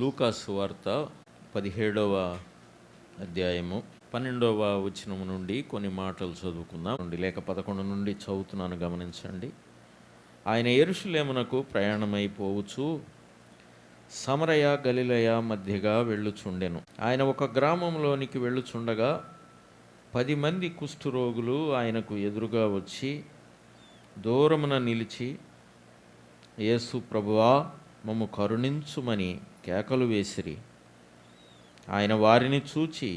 లూకాసు వార్త 17వ అధ్యాయము 12వ వచనము నుండి కొన్ని మాటలు చదువుకుందాం. లేక 11 నుండి చదువుతున్నాను, గమనించండి. ఆయన యెరూషలేమునకు ప్రయాణమైపోవచ్చు సమరయ గలిలయ మధ్యగా వెళ్ళుచుండెను. ఆయన ఒక గ్రామంలోనికి వెళ్ళుచుండగా 10 మంది కుష్ఠరోగులు ఆయనకు ఎదురుగా వచ్చి దూరమున నిలిచి, యేసు ప్రభువా, మమ్ము కరుణించుమని కేకలు వేసిరి. ఆయన వారిని చూచి,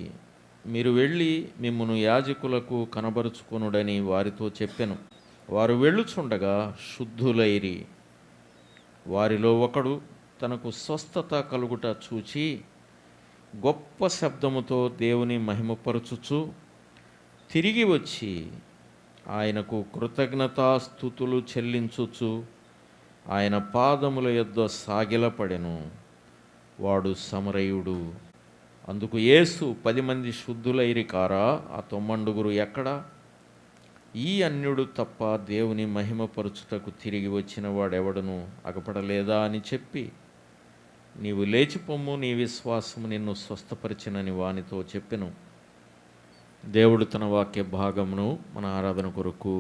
మీరు వెళ్ళి మిమ్మును యాజకులకు కనబరుచుకొనుడని వారితో చెప్పెను. వారు వెళ్ళుచుండగా శుద్ధులైరి. వారిలో ఒకడు తనకు స్వస్థత కలుగుట చూచి గొప్ప శబ్దముతో దేవుని మహిమపరచుచు తిరిగి వచ్చి ఆయనకు కృతజ్ఞతాస్తుతులు చెల్లించుచు ఆయన పాదముల యొద్ద సాగిలపడెను. వాడు సమరయుడు. అందుకు యేసు, 10 మంది శుద్ధులైరి కారా? ఆ 9 ఎక్కడ? ఈ అన్యుడు తప్ప దేవుని మహిమపరచుటకు తిరిగి వచ్చిన వాడెవడను అగపడలేదా అని చెప్పి, నీవు లేచిపొమ్ము, నీ విశ్వాసము నిన్ను స్వస్థపరిచినని వానితో చెప్పెను. దేవుడు తన వాక్య భాగమును మన ఆరాధన కొరకు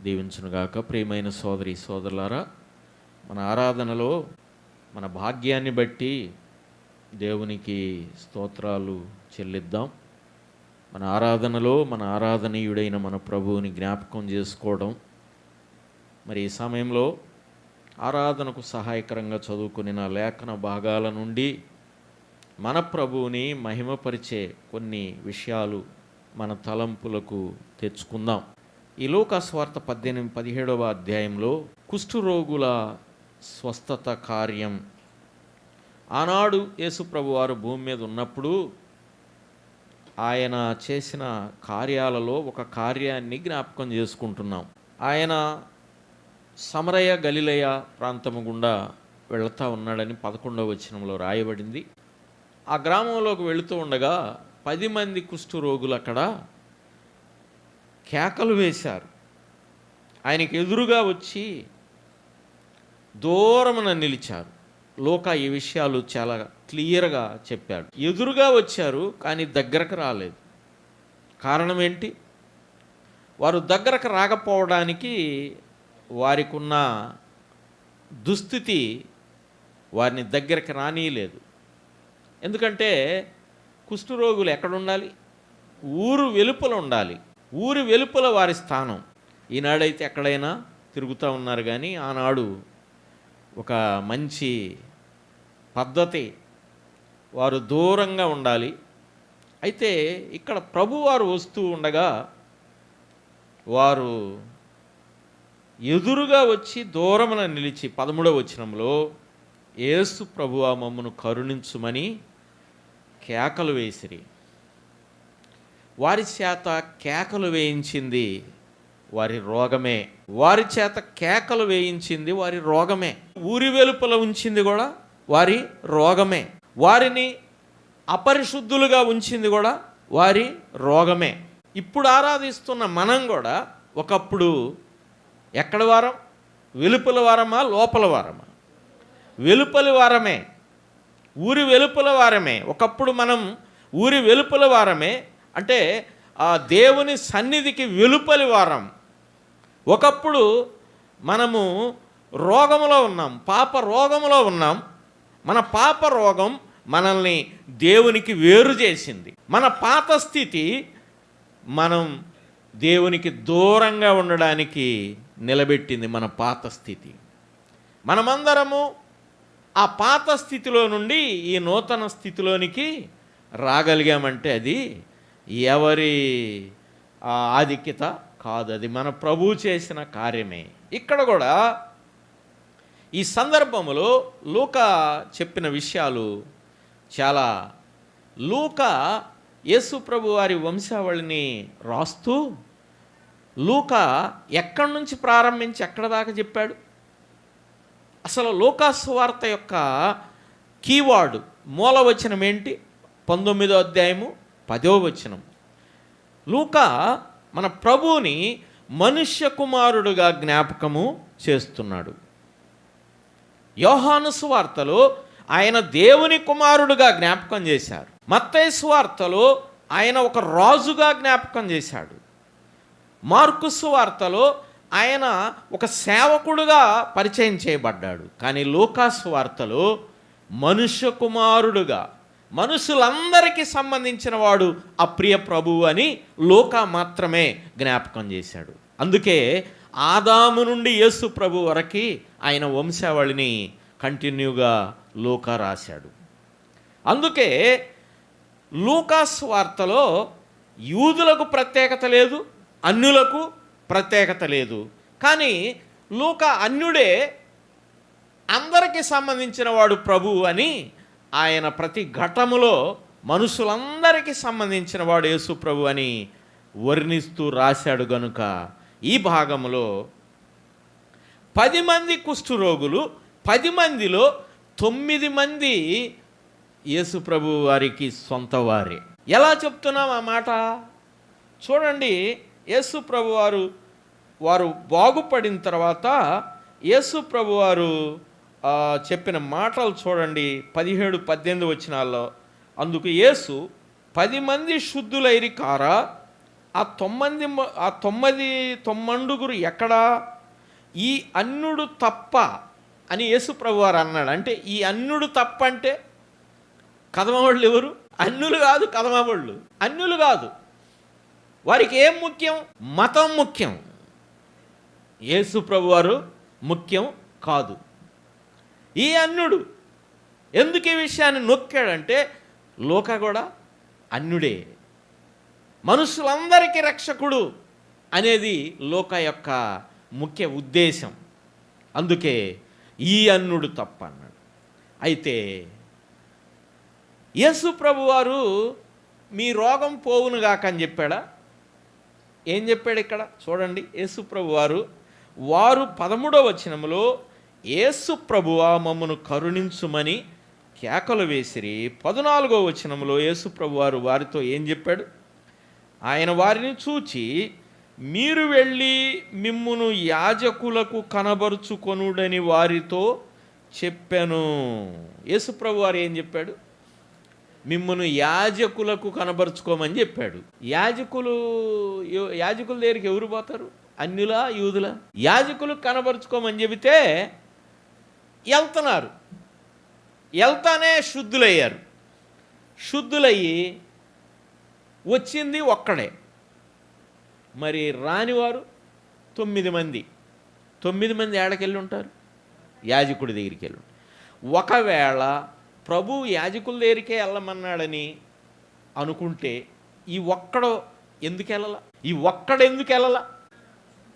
దీవించునుగాక. ప్రియమైన సోదరి సోదరులారా, మన ఆరాధనలో మన భాగ్యాన్ని బట్టి దేవునికి స్తోత్రాలు చెల్లిద్దాం. మన ఆరాధనలో మన ఆరాధనీయుడైన మన ప్రభువుని జ్ఞాపకం చేసుకోవడం, మరి ఈ సమయంలో ఆరాధనకు సహాయకరంగా చదువుకుని నా లేఖన భాగాల నుండి మన ప్రభువుని మహిమపరిచే కొన్ని విషయాలు మన తలంపులకు తెచ్చుకుందాం. ఈ లూకాసు వార్త 17వ అధ్యాయంలో కుష్ఠరోగుల స్వస్థత కార్యం, ఆనాడు యేసు ప్రభువారు భూమి మీద ఉన్నప్పుడు ఆయన చేసిన కార్యాలలో ఒక కార్యాన్ని జ్ఞాపకం చేసుకుంటున్నాం. ఆయన సమరయ గలిలయ ప్రాంతము గుండా వెళుతూ ఉన్నాడని 11వ వచనంలో రాయబడింది. ఆ గ్రామంలోకి వెళుతూ ఉండగా 10 మంది కుష్ఠరోగులు అక్కడ కేకలు వేశారు. ఆయనకి ఎదురుగా వచ్చి దూరమున నిలిచారు. లోకా ఈ విషయాలు చాలా క్లియర్గా చెప్పాడు. ఎదురుగా వచ్చారు కానీ దగ్గరకు రాలేదు. కారణం ఏంటి? వారు దగ్గరకు రాకపోవడానికి వారికి ఉన్న దుస్థితి వారిని దగ్గరకు రానీయలేదు. ఎందుకంటే కుష్ఠరోగులు ఎక్కడ ఉండాలి? ఊరు వెలుపల ఉండాలి. ఊరి వెలుపల వారి స్థానం. ఈనాడైతే ఎక్కడైనా తిరుగుతూ ఉన్నారు, కానీ ఆనాడు ఒక మంచి పద్ధతి, వారు దూరంగా ఉండాలి. అయితే ఇక్కడ ప్రభువారు వస్తూ ఉండగా వారు ఎదురుగా వచ్చి దూరమున నిలిచి 13వ వచనంలో యేసు ప్రభువా, మమ్మను కరుణించుమని కేకలు వేసిరి. వారి చేత కేకలు వేయించింది వారి రోగమే. వారి చేత కేకలు వేయించింది వారి రోగమే. ఊరి వెలుపల ఉంచింది కూడా వారి రోగమే. వారిని అపరిశుద్ధులుగా ఉంచింది కూడా వారి రోగమే. ఇప్పుడు ఆరాధిస్తున్న మనం కూడా ఒకప్పుడు ఎక్కడ వారం? వెలుపల వారమా, లోపల వారమా? వెలుపలి వారమే. ఊరి వెలుపల వారమే. ఒకప్పుడు మనం ఊరి వెలుపల వారమే, అంటే ఆ దేవుని సన్నిధికి వెలుపలి వారం. ఒకప్పుడు మనము రోగములో ఉన్నాం, పాప రోగములో ఉన్నాం. మన పాప రోగం మనల్ని దేవునికి వేరు చేసింది. మన పాత స్థితి మనం దేవునికి దూరంగా ఉండడానికి నిలబెట్టింది. మన పాత స్థితి. మనమందరము ఆ పాత స్థితిలో నుండి ఈ నూతన స్థితిలోనికి రాగలిగామంటే అది ఎవరి ఆధిక్యత కాదు, అది మన ప్రభువు చేసిన కార్యమే. ఇక్కడ కూడా ఈ సందర్భంలో లూకా చెప్పిన విషయాలు చాలా, లూకా యేసు ప్రభు వారి వంశావళిని రాస్తూ లూకా ఎక్కడి నుంచి ప్రారంభించి ఎక్కడ దాకా చెప్పాడు? అసలు లూకాసు వార్త యొక్క కీవర్డ్, మూలవచనం ఏంటి? 19వ అధ్యాయము 10వ వచనం. లూకా మన ప్రభువుని మనుష్య కుమారుడుగా జ్ఞాపకము చేస్తున్నాడు. యోహాను సువార్తలో ఆయన దేవుని కుమారుడుగా జ్ఞాపకం చేశారు. మత్తయి సువార్తలో ఆయన ఒక రాజుగా జ్ఞాపకం చేశాడు. మార్కు సువార్తలో ఆయన ఒక సేవకుడుగా పరిచయం చేయబడ్డాడు. కానీ లూకా సువార్తలో మనుష్య కుమారుడుగా, మనుషులందరికీ సంబంధించిన వాడు ఆ ప్రియ ప్రభువు అని లూకా మాత్రమే జ్ఞాపకం చేశాడు. అందుకే ఆదాము నుండి యేసు ప్రభు వరకు ఆయన వంశావళిని కంటిన్యూగా లూకా రాశాడు. అందుకే లూకా సువార్తలో యూదులకు ప్రత్యేకత లేదు, అన్యులకు ప్రత్యేకత లేదు. కానీ లూకా అన్యుడే అందరికీ సంబంధించిన వాడు ప్రభువు అని ఆయన ప్రతి ఘట్టములో మనుషులందరికీ సంబంధించిన వాడు యేసు ప్రభు అని వర్ణిస్తూ రాశాడు. గనుక ఈ భాగంలో 10 మంది కుష్ఠరోగులు, 10 మందిలో 9 మంది యేసు ప్రభు వారికి సొంత వారే. ఎలా చెప్తున్నాం ఆ మాట చూడండి. యేసు ప్రభు వారు బాగుపడిన తర్వాత యేసు ప్రభు వారు చెప్పిన మాటలు చూడండి. 17-18 వచనాల్లో, అందుకు యేసు 10 మంది శుద్ధులైరి కారా, ఆ 9 ఎక్కడా, ఈ అన్యుడు తప్ప అని యేసు ప్రభు వారు అన్నాడు. అంటే ఈ అన్యుడు తప్ప అంటే కదమవాళ్ళు ఎవరు? అన్యులు కాదు, కదమవాళ్ళు అన్యులు కాదు. వారికి ఏం ముఖ్యం? మతం ముఖ్యం. యేసు ప్రభు వారు ముఖ్యం కాదు. ఈ అన్యుడు ఎందుకు ఈ విషయాన్ని నొక్కాడంటే లూకా కూడా అన్యుడే, మనుషులందరికీ రక్షకుడు అనేది లూకా యొక్క ముఖ్య ఉద్దేశం. అందుకే ఈ అన్యుడు తప్ప అన్నాడు. అయితే యేసు ప్రభు వారు మీ రోగం పోవునుగాక అని చెప్పాడా? ఏం చెప్పాడు ఇక్కడ చూడండి. యేసు ప్రభు వారు 13వ వచనములో యేసు ప్రభువా మమ్మను కరుణించుమని కేకలు వేసిరి. 14వ వచనములో యేసు ప్రభు వారు వారితో ఏం చెప్పాడు? ఆయన వారిని చూచి మీరు వెళ్ళి మిమ్మును యాజకులకు కనబరుచుకొనుడని వారితో చెప్పాను. యేసు ప్రభు వారు ఏం చెప్పాడు? మిమ్మును యాజకులకు కనబరుచుకోమని చెప్పాడు. యాజకుల దగ్గరికి ఎవరు పోతారు? అన్యులా, యూదులా? యాజకులకు కనబరుచుకోమని చెబితే వెళ్తున్నారు. వెళ్తానే శుద్ధులయ్యారు. శుద్ధులయ్యి వచ్చింది ఒక్కడే. మరి రానివారు 9 మంది. 9 మంది ఏడకెళ్ళి ఉంటారు? యాజకుడి దగ్గరికి వెళ్ళి. ఒకవేళ ప్రభు యాజకుల దగ్గరికే వెళ్ళమన్నాడని అనుకుంటే ఈ ఒక్కడు ఎందుకు వెళ్ళాల? ఈ ఒక్కడు ఎందుకు వెళ్ళాల?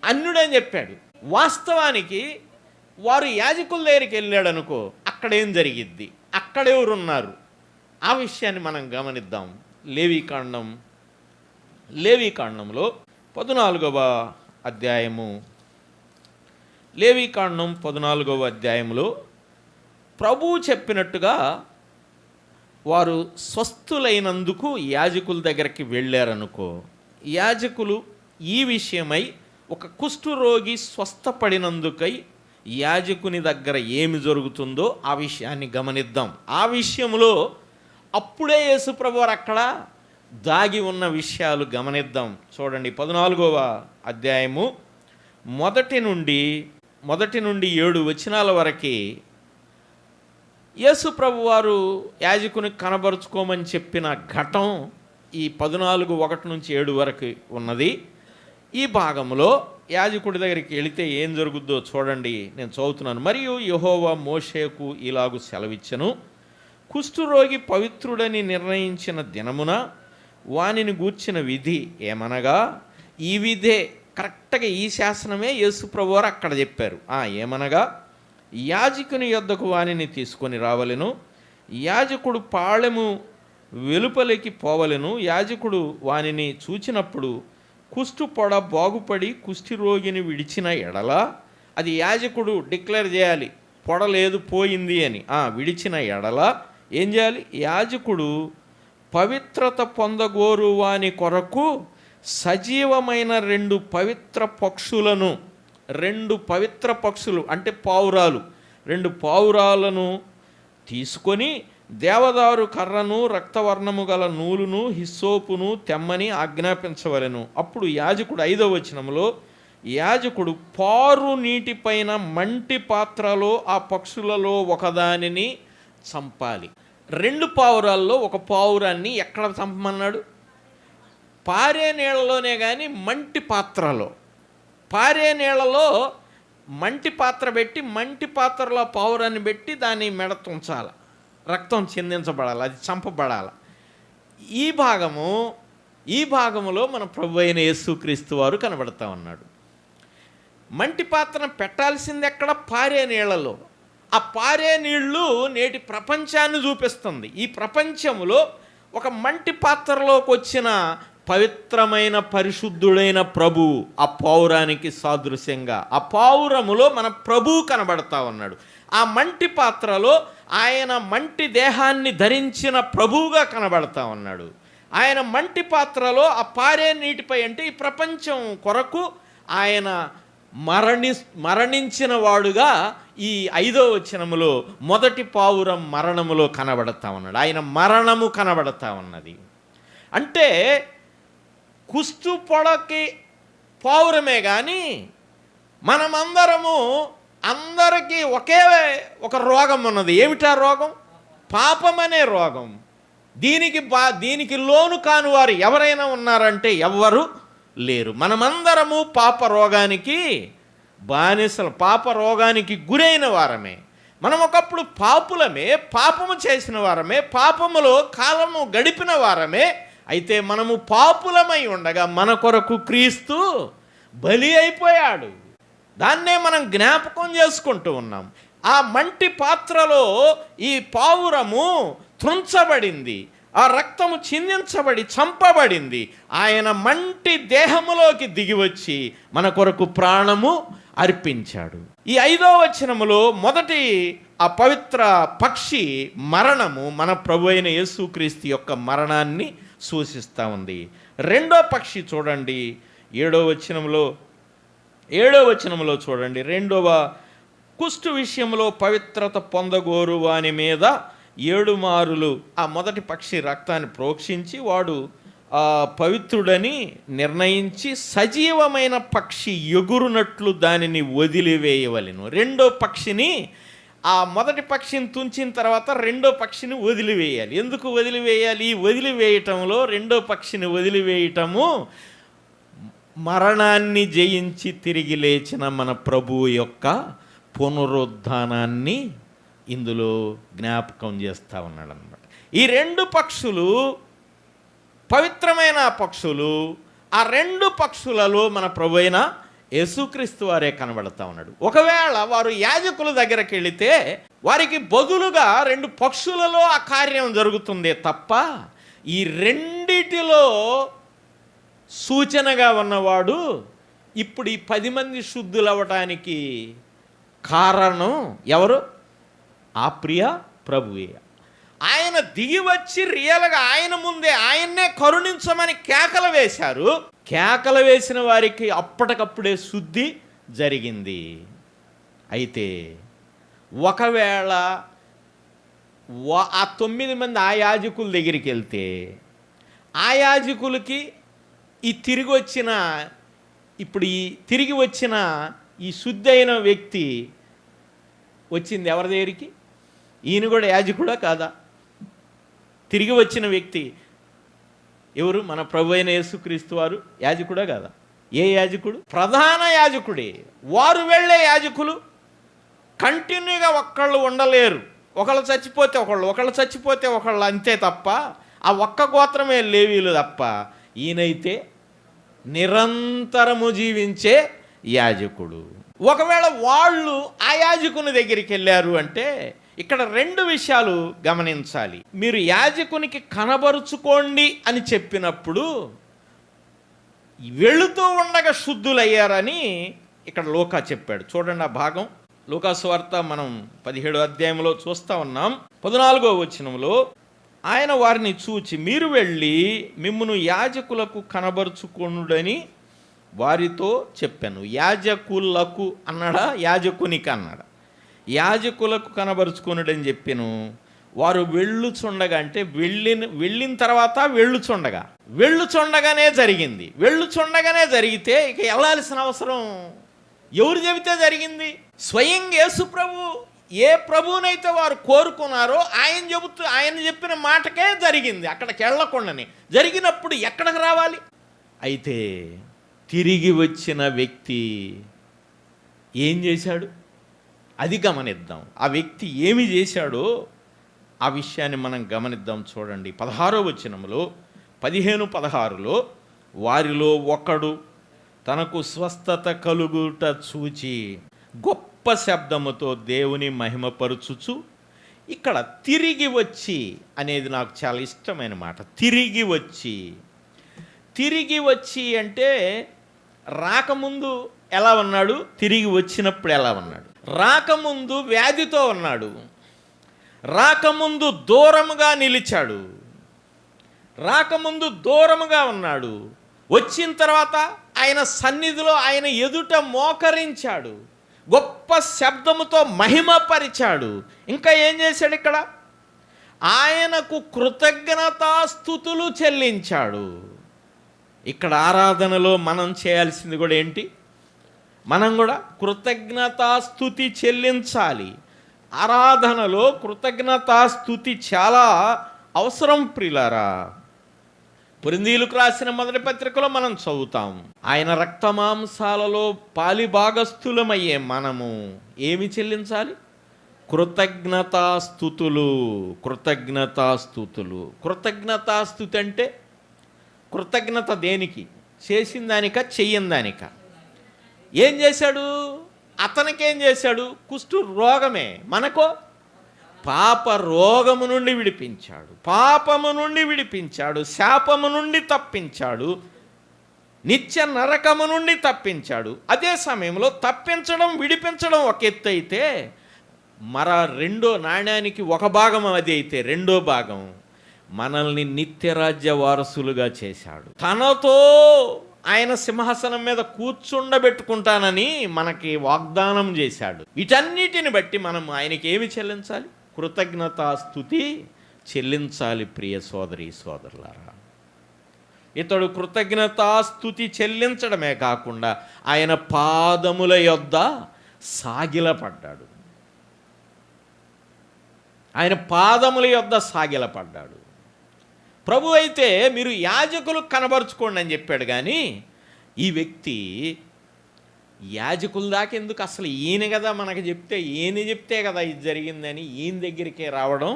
అన్యుడని చెప్పాడు. వాస్తవానికి వారు యాజకుల దగ్గరికి వెళ్ళాడు అనుకో, అక్కడేం జరిగిద్ది? అక్కడెవరున్నారు? ఆ విషయాన్ని మనం గమనిద్దాం. లేవీకాండంలో 14వ అధ్యాయము, లేవీకాండం 14వ అధ్యాయంలో ప్రభువు చెప్పినట్టుగా వారు స్వస్థులైనందుకు యాజకుల దగ్గరికి వెళ్ళారనుకో, యాజకులు ఈ విషయమై ఒక కుష్ఠరోగి స్వస్థపడినందుకై యాజకుని దగ్గర ఏమి జరుగుతుందో ఆ విషయాన్ని గమనిద్దాం. ఆ విషయంలో అప్పుడే యేసు ప్రభు వారు అక్కడ దాగి ఉన్న విషయాలు గమనిద్దాం. చూడండి 14వ అధ్యాయము మొదటి నుండి 7 వచనాల వరకు యేసు ప్రభు వారు యాజకునికి కనబరుచుకోమని చెప్పిన ఘటం ఈ 14:1-7 వరకు ఉన్నది. ఈ భాగంలో యాజకుడి దగ్గరికి వెళితే ఏం జరుగుద్దో చూడండి. నేను చదువుతున్నాను. మరియు యెహోవా మోషేకు ఇలాగు సెలవిచ్చెను, కుష్ఠరోగి పవిత్రుడని నిర్ణయించిన దినమున వానిని గూర్చిన విధి ఏమనగా, ఈ విధే కరెక్ట్గా ఈ శాసనమే యేసు ప్రభువారు అక్కడ చెప్పారు. ఏమనగా, యాజకుని యొద్దకు వానిని తీసుకొని రావలెను, యాజకుడు పాళెము వెలుపలికి పోవలెను. యాజకుడు వానిని చూచినప్పుడు కుష్టు పొడ బాగుపడి కుష్టి రోగిని విడిచిన ఎడల, అది యాజకుడు డిక్లేర్ చేయాలి, పొడ లేదు పోయింది అని. విడిచిన ఎడల ఏం చేయాలి? యాజకుడు పవిత్రత పొందగోరు వాని కొరకు సజీవమైన 2 పవిత్ర పక్షులను, 2 పవిత్ర పక్షులు అంటే పావురాలు, 2 పావురాలను తీసుకొని దేవదారు కర్రను రక్తవర్ణము గల నూలును హిస్సోపును తెమ్మని ఆజ్ఞాపించవలెను. అప్పుడు యాజకుడు 5వ వచనంలో యాజకుడు పారు నీటిపైన మంటి పాత్రలో ఆ పక్షులలో ఒకదానిని చంపాలి. 2 పావురాల్లో ఒక పావురాన్ని ఎక్కడ చంపమన్నాడు? పారే నీళ్ళలోనే కానీ మంటి పాత్రలో. పారే నీళ్ళలో మంటి పాత్ర పెట్టి మంటి పాత్రలో పావురాన్ని పెట్టి దాన్ని మెడ తుంచాలి, రక్తం చిందించబడాలి, అది చంపబడాలి. ఈ భాగములో మన ప్రభు అయిన యేసుక్రీస్తు వారు కనబడతా ఉన్నాడు. మంటి పాత్రను పెట్టాల్సింది ఎక్కడ? పారే నీళ్లలో. ఆ పారే నీళ్లు నేటి ప్రపంచాన్ని చూపిస్తుంది. ఈ ప్రపంచంలో ఒక మంటి పాత్రలోకి వచ్చిన పవిత్రమైన పరిశుద్ధుడైన ప్రభు ఆ పావురానికి సాదృశ్యంగా, ఆ పావురములో మన ప్రభువు కనబడతా ఉన్నాడు. ఆ మంటి పాత్రలో ఆయన మంటి దేహాన్ని ధరించిన ప్రభువుగా కనబడతా ఉన్నాడు. ఆయన మంటి పాత్రలో ఆ పారే నీటిపై అంటే ఈ ప్రపంచం కొరకు ఆయన మరణించిన వాడుగా ఈ 5వ వచనములో మొదటి పావురం మరణములో కనబడతా ఉన్నాడు. ఆయన మరణము కనబడతా ఉన్నది. అంటే కుస్తు పొడకి పావురమే కానీ అందరికీ ఒకే ఒక రోగం ఉన్నది. ఏమిటా రోగం? పాపం అనే రోగం. దీనికి లోను కాని వారు ఎవరైనా ఉన్నారంటే ఎవ్వరు లేరు. మనమందరము పాప రోగానికి బానిసలు, పాప రోగానికి గురైన వారమే. మనం ఒకప్పుడు పాపులమే, పాపము చేసిన వారమే, పాపములో కాలము గడిపిన వారమే. అయితే మనము పాపులమై ఉండగా మన కొరకు క్రీస్తు బలి అయిపోయాడు. దాన్నే మనం జ్ఞాపకం చేసుకుంటూ ఉన్నాం. ఆ మంటి పాత్రలో ఈ పావురము త్రుంచబడింది, ఆ రక్తము చిందించబడి చంపబడింది. ఆయన మంటి దేహములోకి దిగివచ్చి మన కొరకు ప్రాణము అర్పించాడు. ఈ 5వ వచనములో మొదటి ఆ పవిత్ర పక్షి మరణము మన ప్రభు అయిన యేసుక్రీస్తు యొక్క మరణాన్ని సూచిస్తూ ఉంది. 2వ పక్షి చూడండి 7వ వచనములో చూడండి. 2వ కుష్టు విషయంలో పవిత్రత పొందగోరు వాని మీద 7 మారులు ఆ మొదటి పక్షి రక్తాన్ని ప్రోక్షించి వాడు పవిత్రుడని నిర్ణయించి సజీవమైన పక్షి ఎగురునట్లు దానిని వదిలివేయవలెను. 2వ పక్షిని, ఆ మొదటి పక్షిని తుంచిన తర్వాత 2వ పక్షిని వదిలివేయాలి. ఎందుకు వదిలివేయాలి? వదిలివేయటంలో 2వ పక్షిని వదిలివేయటము మరణాన్ని జయించి తిరిగి లేచిన మన ప్రభువు యొక్క పునరుద్ధానాన్ని ఇందులో జ్ఞాపకం చేస్తూ ఉన్నాడు అన్నమాట. ఈ 2 పక్షులు పవిత్రమైన పక్షులు. ఆ 2 పక్షులలో మన ప్రభు అయిన యేసుక్రీస్తు వారే కనబడతా ఉన్నాడు. ఒకవేళ వారు యాజకుల దగ్గరికి వెళితే వారికి బదులుగా 2 పక్షులలో ఆ కార్యం జరుగుతుందే తప్ప ఈ రెండిటిలో సూచనగా ఉన్నవాడు ఇప్పుడు ఈ 10 మంది శుద్ధులవ్వటానికి కారణం ఎవరు? ఆ ప్రియ ప్రభువే. ఆయన దిగి వచ్చి రియల్గా ఆయన ముందే ఆయన్నే కరుణించమని కేకలు వేశారు. కేకలు వేసిన వారికి అప్పటికప్పుడే శుద్ధి జరిగింది. అయితే ఒకవేళ ఆ 9 మంది ఆ యాజకుల దగ్గరికి వెళ్తే ఆ యాజకులకి ఈ తిరిగి వచ్చిన ఈ శుద్ధి అయిన వ్యక్తి వచ్చింది ఎవరి దగ్గరికి? ఈయన కూడా యాజకుడా కాదా? తిరిగి వచ్చిన వ్యక్తి ఎవరు? మన ప్రభు అయిన యేసుక్రీస్తు వారు యాజకుడా కాదా? ఏ యాజకుడు? ప్రధాన యాజకుడే. వారు వెళ్ళే యాజకులు కంటిన్యూగా ఒక్కళ్ళు ఉండలేరు. ఒకళ్ళు చచ్చిపోతే ఒకళ్ళు అంతే తప్ప ఆ ఒక్క గోత్రమే లేవీలు తప్ప. ఈయనైతే నిరంతరము జీవించే యాజకుడు. ఒకవేళ వాళ్ళు ఆ యాజకుని దగ్గరికి వెళ్ళారు అంటే ఇక్కడ 2 విషయాలు గమనించాలి. మీరు యాజకునికి కనబరుచుకోండి అని చెప్పినప్పుడు వెళుతూ ఉండగా శుద్ధులయ్యారని ఇక్కడ లూకా చెప్పాడు. చూడండి ఆ భాగం, లూకా సువార్త మనం 17వ అధ్యాయంలో చూస్తూ ఉన్నాం. 14వ వచనంలో ఆయన వారిని చూచి మీరు వెళ్ళి మిమ్మును యాజకులకు కనబరుచుకొనుడని వారితో చెప్పాను. యాజకులకు అన్నాడా? యాజకునికి అన్నాడా? యాజకులకు కనబరుచుకొనుడని చెప్పెను. వారు వెళ్ళుచుండగా, అంటే వెళ్ళిన తర్వాత వెళ్ళుచుండగానే జరిగింది. వెళ్ళుచుండగానే జరిగితే ఇక వెళ్ళాల్సిన అవసరం ఎవరు చెబితే జరిగింది? స్వయం యేసు ప్రభు. ఏ ప్రభువునైతే వారు కోరుకున్నారో ఆయన చెప్పిన మాటకే జరిగింది. అక్కడికి వెళ్ళకుండానే జరిగినప్పుడు ఎక్కడికి రావాలి? అయితే తిరిగి వచ్చిన వ్యక్తి ఏం చేశాడు? అది గమనిద్దాం. ఆ వ్యక్తి ఏమి చేశాడో ఆ విషయాన్ని మనం గమనిద్దాం. చూడండి 16వ వచనంలో 15-16లో, వారిలో ఒకడు తనకు స్వస్థత కలుగుట చూచి గొప్ప శబ్దముతో దేవుని మహిమపరుచుచు, ఇక్కడ తిరిగి వచ్చి అనేది నాకు చాలా ఇష్టమైన మాట. తిరిగి వచ్చి అంటే రాకముందు ఎలా ఉన్నాడు, తిరిగి వచ్చినప్పుడు ఎలా ఉన్నాడు? రాకముందు వ్యాధితో ఉన్నాడు, రాకముందు దూరముగా నిలిచాడు, రాకముందు దూరముగా ఉన్నాడు. వచ్చిన తర్వాత ఆయన సన్నిధిలో ఆయన ఎదుట మోకరించాడు, గొప్ప శబ్దముతో మహిమపరిచాడు. ఇంకా ఏం చేశాడు? ఇక్కడ ఆయనకు కృతజ్ఞతాస్తుతులు చెల్లించాడు. ఇక్కడ ఆరాధనలో మనం చేయాల్సింది కూడా ఏంటి? మనం కూడా కృతజ్ఞతాస్తుతి చెల్లించాలి. ఆరాధనలో కృతజ్ఞతాస్తుతి చాలా అవసరం ప్రియులారా. కొరింథీయులకు రాసిన మొదటి పత్రికలో మనం చదువుతాం, ఆయన రక్తమాంసాలలో పాలిభాగస్థులమయ్యే మనము ఏమి చెల్లించాలి? కృతజ్ఞతాస్తుతులు. కృతజ్ఞతాస్తుతి అంటే కృతజ్ఞత దేనికి? చేసిన దానిక, చెయ్యని దానిక? ఏం చేశాడు? అతనికేం చేశాడు? కుష్టు రోగమే. మనకో పాప రోగము నుండి విడిపించాడు, పాపము నుండి విడిపించాడు, శాపము నుండి తప్పించాడు, నిత్య నరకము నుండి తప్పించాడు. అదే సమయంలో తప్పించడం, విడిపించడం ఒక ఎత్తు అయితే, రెండో నాణ్యానికి ఒక భాగం అది అయితే, రెండో భాగం మనల్ని నిత్యరాజ్య వారసులుగా చేశాడు. తనతో ఆయన సింహాసనం మీద కూర్చుండబెట్టుకుంటానని మనకి వాగ్దానం చేశాడు. వీటన్నిటిని బట్టి మనం ఆయనకి ఏమి చెల్లించాలి? కృతజ్ఞతాస్తుతి చెల్లించాలి. ప్రియ సోదరి సోదరులారా, ఇతడు కృతజ్ఞతాస్తుతి చెల్లించడమే కాకుండా ఆయన పాదముల యొద్ద సాగిలపడ్డాడు. ప్రభు అయితే మీరు యాజకులకు కనబరుచుకోండి అని చెప్పాడు, కానీ ఈ వ్యక్తి యాజకుల దాకా ఎందుకు? అసలు ఈయన కదా మనకు చెప్తే కదా ఇది జరిగిందని ఈయన దగ్గరికే రావడం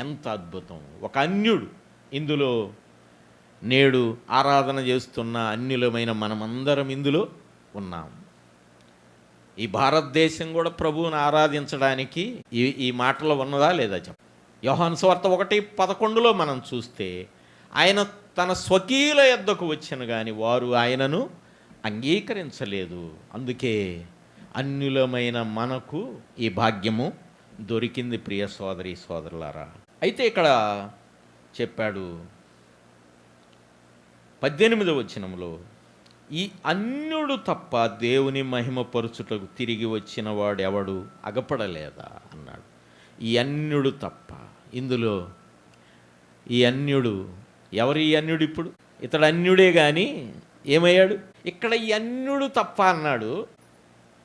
ఎంత అద్భుతం. ఒక అన్యుడు. ఇందులో నేడు ఆరాధన చేస్తున్న అన్యులమైన మనమందరం ఇందులో ఉన్నాం. ఈ భారతదేశం కూడా ప్రభువుని ఆరాధించడానికి ఈ మాటలో ఉన్నదా లేదా చెప్ప. యోహాను సువార్త 1:11లో మనం చూస్తే, ఆయన తన స్వకీయుల యొద్దకు వచ్చెను కానీ వారు ఆయనను అంగీకరించలేదు. అందుకే అన్యులమైన మనకు ఈ భాగ్యము దొరికింది. ప్రియ సోదరి సోదరులారా, అయితే ఇక్కడ చెప్పాడు 18వ వచనంలో, ఈ అన్యుడు తప్ప దేవుని మహిమపరుచుటకు తిరిగి వచ్చిన వాడు ఎవడు అగపడలేదా అన్నాడు. ఈ అన్యుడు తప్ప. ఇందులో ఈ అన్యుడు ఎవరు? ఈ అన్యుడు ఇప్పుడు ఇతడు అన్యుడే కానీ ఏమయ్యాడు? ఇక్కడ ఈ అన్యుడు తప్ప అన్నాడు.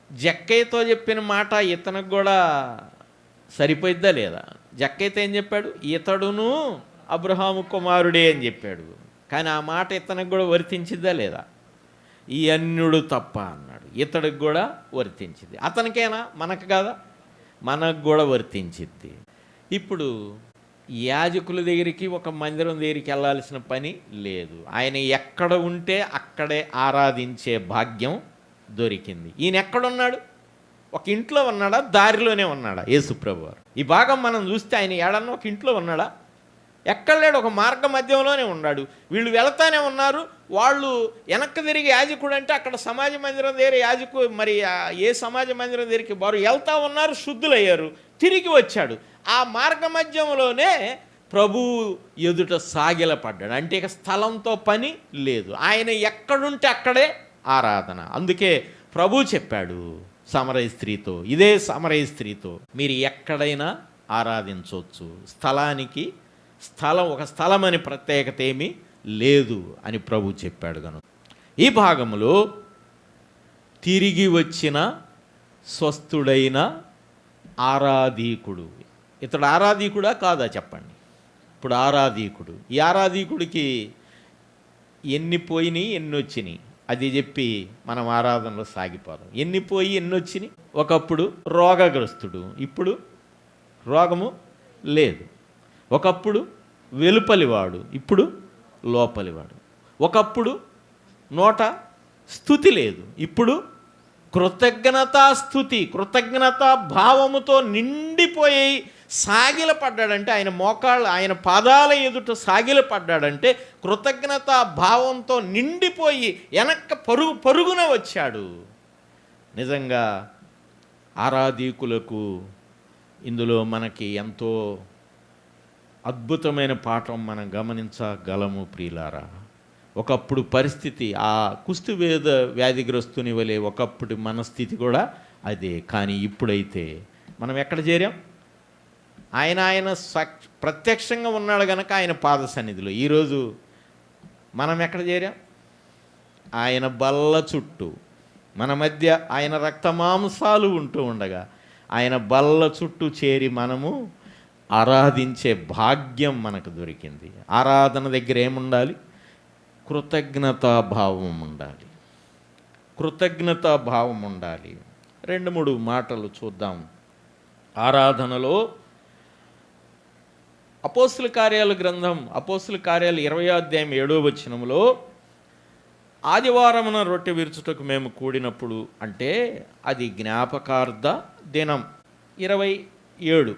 జక్కయ్యతో చెప్పిన మాట ఇతనికి కూడా సరిపోయిద్దా లేదా? జక్కయ్యతో ఏం చెప్పాడు? ఇతడును అబ్రహాము కుమారుడే అని చెప్పాడు. కానీ ఆ మాట ఇతనికి కూడా వర్తించిద్దా లేదా? ఈ అన్యుడు తప్ప అన్నాడు, ఇతడికి కూడా వర్తించింది. అతనికేనా? మనకు కాదా? మనకు కూడా వర్తించిద్ది. ఇప్పుడు యాజకుల దగ్గరికి, ఒక మందిరం దగ్గరికి వెళ్ళాల్సిన పని లేదు. ఆయన ఎక్కడ ఉంటే అక్కడే ఆరాధించే భాగ్యం దొరికింది. ఈయన ఎక్కడున్నాడు? ఒక ఇంట్లో ఉన్నాడా? దారిలోనే ఉన్నాడా? యేసుప్రభు వారు. ఈ భాగం మనం చూస్తే ఆయన ఏడన్నా ఒక ఇంట్లో ఉన్నాడా? ఎక్కడ లేడు, ఒక మార్గ మధ్యంలోనే ఉన్నాడు. వీళ్ళు వెళతానే ఉన్నారు. వాళ్ళు వెనక్కి తిరిగి యాజకుడు అంటే అక్కడ సమాజ మందిరం దగ్గర మరి ఏ సమాజ మందిరం దగ్గరికి వారు వెళ్తా ఉన్నారు, శుద్ధులయ్యారు, తిరిగి వచ్చాడు. ఆ మార్గ మధ్యంలోనే ప్రభు ఎదుట సాగిలపడ్డాడు. అంటే ఇక స్థలంతో పని లేదు, ఆయన ఎక్కడుంటే అక్కడే ఆరాధన. అందుకే ప్రభు చెప్పాడు, సమరయ స్త్రీతో, ఇదే సమరయ స్త్రీతో మీరు ఎక్కడైనా ఆరాధించవచ్చు. ఒక స్థలం అని ప్రత్యేకత ఏమీ లేదు అని ప్రభు చెప్పాడు. కనుక ఈ భాగంలో తిరిగి వచ్చిన స్వస్థుడైన ఆరాధీకుడు, ఇతడు ఆరాధీకుడా కాదా చెప్పండి. ఇప్పుడు ఆరాధీకుడు, ఈ ఆరాధీకుడికి ఎన్ని పోయినాయి ఎన్ని వచ్చినాయి అది చెప్పి మనం ఆరాధనలో సాగిపోదాం. ఎన్ని పోయి ఎన్ని వచ్చినాయి? ఒకప్పుడు రోగగ్రస్తుడు, ఇప్పుడు రోగము లేదు. ఒకప్పుడు వెలుపలివాడు, ఇప్పుడు లోపలివాడు. ఒకప్పుడు నోట స్తుతి లేదు, ఇప్పుడు కృతజ్ఞతా భావముతో నిండిపోయి సాగిలపడ్డాడంటే, ఆయన మోకాళ్ళు ఆయన పాదాల ఎదుట సాగిలపడ్డాడంటే కృతజ్ఞతా భావంతో నిండిపోయి వెనక్క పరుగున వచ్చాడు. నిజంగా ఆరాధీకులకు ఇందులో మనకి ఎంతో అద్భుతమైన పాఠం మనం గమనించగలము ప్రియులారా. ఒకప్పుడు పరిస్థితి ఆ కుష్ఠువేద వ్యాధిగ్రస్తుని వలె ఒకప్పుడు మన స్థితి కూడా అదే. కానీ ఇప్పుడైతే మనం ఎక్కడ చేరాం? ఆయన ప్రత్యక్షంగా ఉన్నాడు కనుక ఆయన పాద సన్నిధిలో. ఈరోజు మనం ఎక్కడ చేరాం? ఆయన బల్ల చుట్టూ, మన మధ్య ఆయన రక్తమాంసాలు ఉంటూ ఉండగా ఆయన బల్ల చుట్టూ చేరి మనము ఆరాధించే భాగ్యం మనకు దొరికింది. ఆరాధన దగ్గర ఏముండాలి? కృతజ్ఞతాభావం ఉండాలి. కృతజ్ఞతాభావం ఉండాలి. 2-3 మాటలు చూద్దాం. ఆరాధనలో అపోస్తుల కార్యాల గ్రంథం, అపోస్తుల కార్యాలు 20వ అధ్యాయం 7వ వచనంలో ఆదివారమున రొట్టె విరుచుటకు మేము కూడినప్పుడు అంటే అది జ్ఞాపకార్థ దినం. 27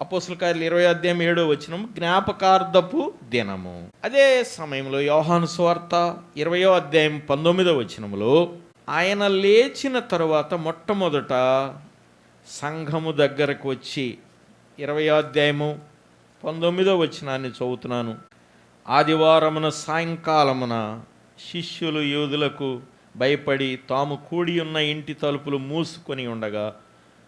అపోస్తుల కార్యాలు 20వ అధ్యాయం 7వ వచనం జ్ఞాపకార్థపు దినము. అదే సమయంలో యోహాను సువార్త 20వ అధ్యాయం 19వ వచనంలో ఆయన లేచిన తరువాత మొట్టమొదట సంఘము దగ్గరకు వచ్చి 20వ అధ్యాయము 19వ వచనాన్ని చదువుతున్నాను. ఆదివారమున సాయంకాలమున శిష్యులు యూదులకు భయపడి తాము కూడి ఉన్న ఇంటి తలుపులు మూసుకొని ఉండగా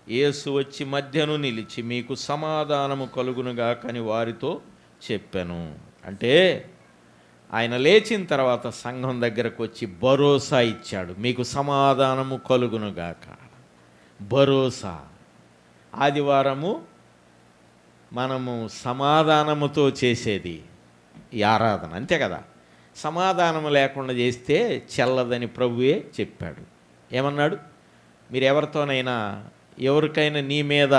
యేసు వచ్చి మధ్యను నిలిచి మీకు సమాధానము కలుగునుగాకని వారితో చెప్పాను. అంటే ఆయన లేచిన తర్వాత సంఘం దగ్గరకు వచ్చి భరోసా ఇచ్చాడు, మీకు సమాధానము కలుగునుగాక. భరోసా. ఆదివారము మనము సమాధానముతో చేసేది ఈ ఆరాధన, అంతే కదా. సమాధానం లేకుండా చేస్తే చెల్లదని ప్రభువే చెప్పాడు. ఏమన్నాడు? మీరు ఎవరికైనా నీ మీద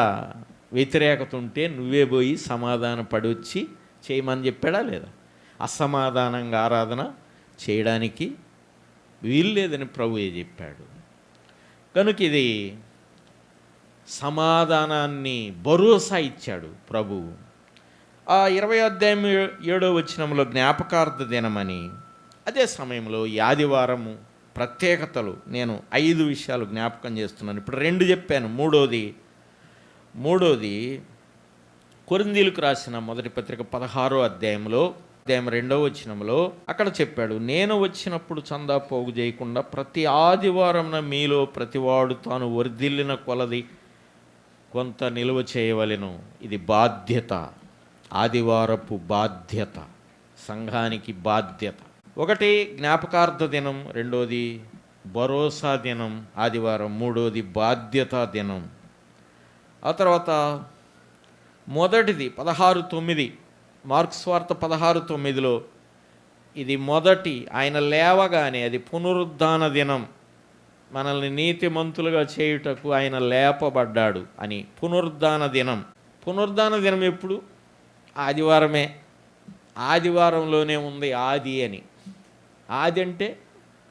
వ్యతిరేకత ఉంటే నువ్వే పోయి సమాధాన పడి వచ్చి చేయమని చెప్పాడా లేదా? అసమాధానంగా ఆరాధన చేయడానికి వీల్లేదని ప్రభువే చెప్పాడు. కనుక ఇది సమాధానాన్ని భరోసా ఇచ్చాడు ప్రభువు. ఆ 20వ అధ్యాయం 7వ వచనంలో జ్ఞాపకార్థ దినమని, అదే సమయంలో ఈ ఆదివారము ప్రత్యేకతలు నేను 5 విషయాలు జ్ఞాపకం చేస్తున్నాను. ఇప్పుడు 2 చెప్పాను. మూడోది కొరింథీయులకు రాసిన మొదటి పత్రిక 16వ అధ్యాయంలో 2వ వచనంలో అక్కడ చెప్పాడు, నేను వచ్చినప్పుడు చందా పోగు చేయకుండా ప్రతి ఆదివారం మీలో ప్రతివాడు తాను వర్ధిల్లిన కొలది కొంత నిలువ చేయవలెను. ఇది బాధ్యత, ఆదివారపు బాధ్యత, సంఘానికి బాధ్యత. ఒకటి జ్ఞాపకార్థ దినం, రెండోది భరోసా దినం ఆదివారం, మూడోది బాధ్యతా దినం. ఆ తర్వాత మొదటిది 16:9 మార్కు సువార్త 16:9లో ఇది మొదటి ఆయన లేవగానే అది పునరుద్ధాన దినం, మనల్ని నీతిమంతులుగా చేయుటకు ఆయన లేపబడ్డాడు అని పునరుద్ధాన దినం. పునరుద్ధాన దినం ఎప్పుడు? ఆదివారమే. ఆదివారంలోనే ఉంది ఆది అని. ఆది అంటే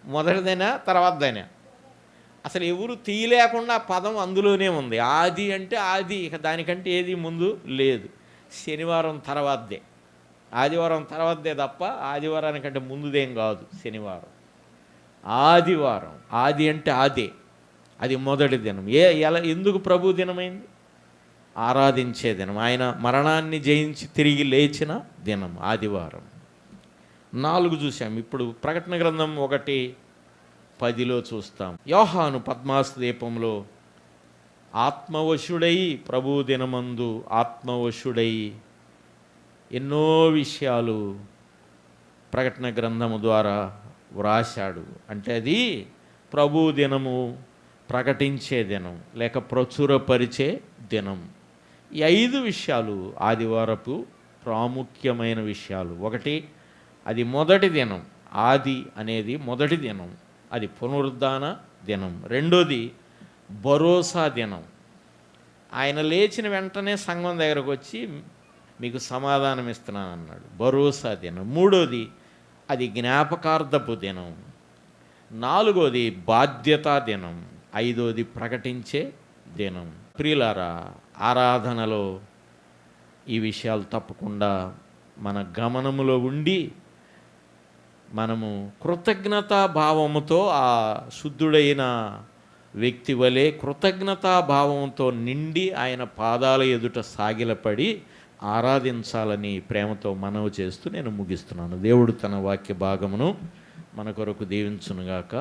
మొదటిదైనా తర్వాతదైనా, అసలు ఎవరు తీయలేకుండా ఆ పదం అందులోనే ఉంది. ఆది అంటే ఆది, ఇక దానికంటే ఏది ముందు లేదు. శనివారం తర్వాతదే, ఆదివారం తర్వాతదే తప్ప ఆదివారానికంటే ముందుదేం కాదు శనివారం. ఆదివారం, ఆది అంటే ఆదే, అది మొదటి దినం. ఎందుకు ప్రభు దినమైంది? ఆరాధించే దినం, ఆయన మరణాన్ని జయించి తిరిగి లేచిన దినం ఆదివారం. 4 చూసాం. ఇప్పుడు ప్రకటన గ్రంథం 1 10లో చూస్తాం. యోహాను పద్మాసు దీపంలో ఆత్మవశుడై ప్రభు దినమందు ఆత్మవశుడై ఎన్నో విషయాలు ప్రకటన గ్రంథము ద్వారా వ్రాశాడు. అంటే అది ప్రభు దినము, ప్రకటించే దినం లేక ప్రచురపరిచే దినం. ఈ 5 విషయాలు ఆదివారపు ప్రాముఖ్యమైన విషయాలు. ఒకటి, అది మొదటి దినం. ఆది అనేది మొదటి దినం, అది పునరుద్ధాన దినం. రెండోది భరోసా దినం. ఆయన లేచిన వెంటనే సంఘం దగ్గరకు వచ్చి మీకు సమాధానం ఇస్తున్నాను అన్నాడు, భరోసా దినం. మూడోది అది జ్ఞాపకార్థపు దినం. నాలుగోది బాధ్యతా దినం. ఐదోది ప్రకటించే దినం. ప్రియులారా, ఆరాధనలో ఈ విషయాలు తప్పకుండా మన గమనములో ఉండి మనము కృతజ్ఞతా భావముతో ఆ శుద్ధుడైన వ్యక్తి వలె కృతజ్ఞతా భావంతో నిండి ఆయన పాదాల ఎదుట సాగిలపడి ఆరాధించాలని ప్రేమతో మనవి చేస్తూ నేను ముగిస్తున్నాను. దేవుడు తన వాక్య భాగమును మన కొరకు దీవించునుగాక.